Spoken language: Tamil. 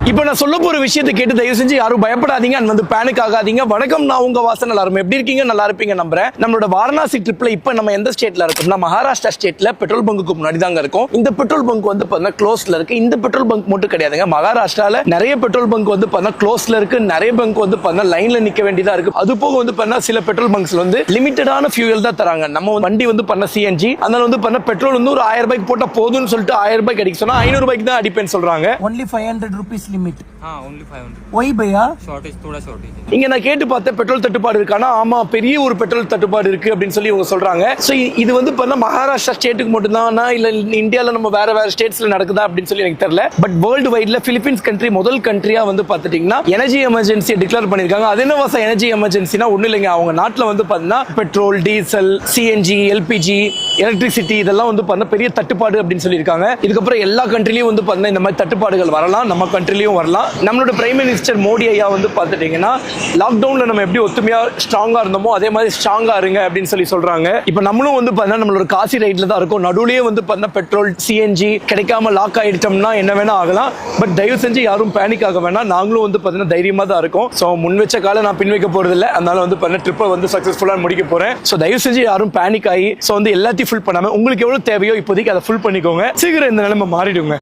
இப்போ நான் சொல்ல போற விஷயத்தை கேட்டு தயவு செஞ்சு யாரும் பயப்படாதீங்க அண்ட் வந்து பேனிக் ஆகாதீங்க. வணக்கம், நான் உங்க வாசன். எல்லாரும் எப்படி இருக்கீங்க? நல்லா இருப்பீங்க நம்புறேன். நம்மளோட வாரணாசி ட்ரிப்ல இப்போ நம்ம எந்த ஸ்டேட்ல இருக்கோம்னா மகாராஷ்டிரா ஸ்டேட்ல பெட்ரோல் பங்குக்கு முன்னாடி தாங்க இருக்கும். இந்த பெட்ரோல் பங்க் வந்து பார்த்தீங்கன்னா க்ளோஸ்ல இருக்கு. இந்த பெட்ரோல் பங்க் மட்டும் கிடையாதுங்க, மகாராஷ்டிரால நிறைய பெட்ரோல் பங்க் வந்து பார்த்தீங்கன்னா க்ளோஸ்ல இருக்கு. நிறைய பங்க் வந்து பார்த்தீங்கன்னா லைன்ல நிக்க வேண்டியதா இருக்கு. அது போக வந்து பார்த்தீங்கன்னா சில பெட்ரோல் பங்க்ஸ்ல வந்து லிமிட்டடான ஃபியூயல் தான் தராங்க. நம்ம வண்டி வந்து பண்ண சிஎன்ஜி, அதனால வந்து பண்ண பெட்ரோல் வந்து ஒரு 1000 ரூபாய்க்கு போட்டா போதும்னு சொல்லிட்டு 1000 ரூபாய்க்கு அடிக்க சொன்னா 500 ரூபாய்க்கு தான் அடிப்பேன்னு சொல்றாங்க. only 500 rupees limit. हाँ ओनली 500. वही भैया शॉर्टेज थोड़ा शॉर्टेज है. இங்க நான் கேட்டு பார்த்தேன் பெட்ரோல் தட்டுப்பாடு இருக்கானா, ஆமா பெரிய ஒரு பெட்ரோல் தட்டுப்பாடு இருக்கு அப்படின்னு சொல்லி இவங்க சொல்றாங்க. சோ இது வந்து பண்ண மகாராஷ்டிரா ஸ்டேட்டுக்கு மட்டும் தானா இல்ல இந்தியால நம்ம வேற ஸ்டேட்ஸ்ல நடக்குதா அப்படின்னு சொல்லி எனக்கு தெரியல. பட் வேர்ல்டு வைட்ல பிலிப்பீன்ஸ் கண்ட்ரி முதல் கண்ட்ரியா வந்து பாத்துட்டீங்கன்னா எனர்ஜி எமர்ஜென்சி டிக்ளேர் பண்ணிருக்காங்க. அது என்ன வாசம் எனர்ஜி எமர்ஜென்சினா ஒண்ணு இல்லைங்க, அவங்க நாட்டுல வந்து பாத்தீங்கன்னா petrol, diesel, CNG, LPG, electricity இதெல்லாம் வந்து பண்ண பெரிய தட்டுப்பாடு அப்படின்னு சொல்லியிருக்காங்க. இதுக்கப்புறம் எல்லா கண்ட்ரிலயும் வந்து பாத்தீங்கன்னா இந்த மாதிரி தட்டுப்பாடுகள் வரலாம், நம்ம கண்ட்ரிலயும் வரலாம். நம்மளோட பிரைம் மினிஸ்டர் மோடி ஐயா வந்து பாத்துட்டீங்கன்னா லாக்டவுன்ல நம்ம எப்படி ஒத்துமையா ஸ்ட்ராங்கா இருந்தோமோ அதே மாதிரி ஸ்ட்ராங்கா இருங்க அப்படின்னு சொல்லி சொல்றாங்க. இப்ப நம்மளும் வந்து பாத்தீங்கன்னா நம்மளோட காசி ரைட்ல தான் இருக்கும். நடுவுலயே வந்து பாத்தீங்கன்னா பெட்ரோல், சிஎன்ஜி கிடைக்காம லாக் ஆயிட்டோம்னா என்ன வேணா ஆகலாம். பட் தயவு செஞ்சு யாரும் பேனிக் ஆக வேணாம். நாங்களும் வந்து பாத்தீங்கன்னா தைரியமா தான் இருக்கும். சோ முன் வச்ச கால நான் பின் வைக்க போறது இல்ல. அதனால வந்து பாத்தீங்கன்னா ட்ரிப்பை வந்து சக்சஸ்ஃபுல்லா முடிக்க போறேன். சோ தயவு செஞ்சு யாரும் பேனிக் ஆகி சோ வந்து எல்லாத்தையும் ஃபுல் பண்ணாம உங்களுக்கு எவ்வளவு தேவையோ இப்போதைக்கு அதை ஃபுல் பண்ணிக்கோங்க. சீக்கிரம் இந்த நிலைமை மாறிடுங்க.